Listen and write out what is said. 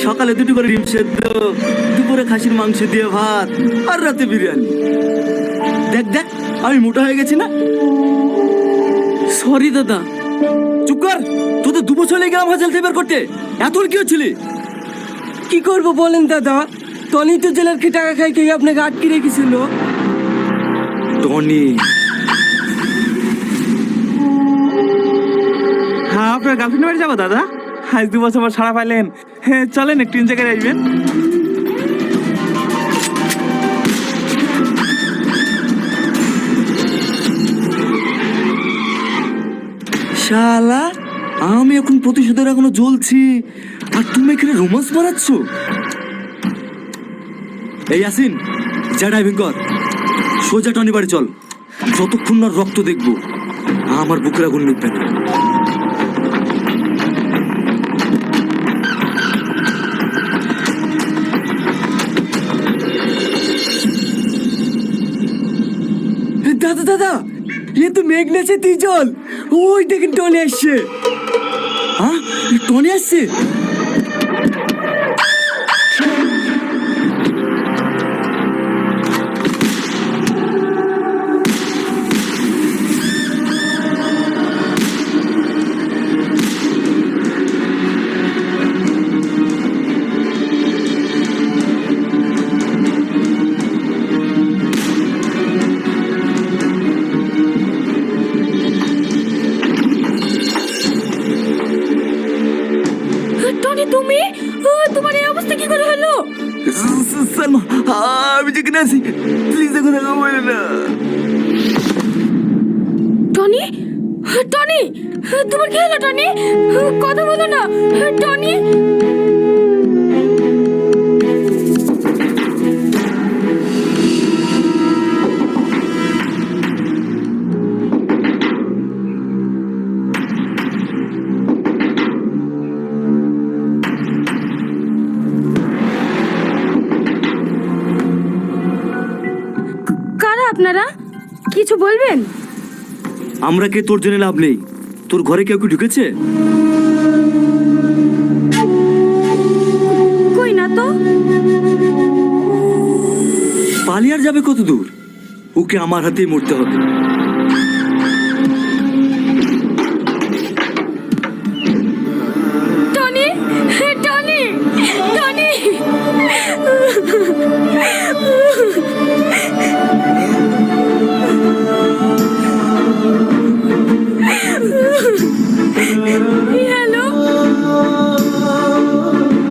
সকালে দুটো করে ডিম সেদ্ধ, দুপুরে খাসির মাংস দিয়ে ভাত, আর রাতে বিরিয়ানি। দেখ দেখ, আমি মোটা হয়ে গেছি না? সরি দাদা। চুপ কর, তোদের 2 বছর লেগে গেলাম হাজার বের করতে। এত কি হচ্ছিলি? কি করব বলেন দাদা, টনি তো জেলার খেয়ে টাকা খাই খেয়ে আপনাকে আটকে রেখেছিল। টনি? হ্যাঁ, আপনার গার্লফ্রেন্ড বাড়ি যাবো দাদা। আজ 2 বছর পর ছাড়া পাইলেন, হ্যাঁ চলেন একটু এনজয় করে আসবেন। শালা, আমি এখন প্রতিশোধের এখনো জ্বলছি, আর তুমি এখানে রোমান্স বানাচ্ছ? এই ইয়াসিন, যা ড্রাইভিং কর, সোজা টনি বাড়ি চল। যতক্ষণ না রক্ত দেখবো আমার বুকের আগুন নিবে না। দাদা দাদা, এ তো মেঘ নেছে, তুই চল। ওই দেখেন টনি আসছে। হ্যাঁ, টনি আসছে? টনি, তুমি তোমার এই অবস্থা কি করে হলো? সালমা, আমি যেখানে আছি, প্লিজ এখন দেখা বলে না। টনি, টনি, তোমার কি হলো টনি? কথা বলো না টনি। কারা আপনারা? কিছু বলবেন? আমরা কে তোর জন্য লাভ নেই। তোর ঘরে কেউ কি ঢুকেছে? কই না তো। পালিয়ে আর যাবে কত দূর? ওকে আমার হাতেই মরতে হবে।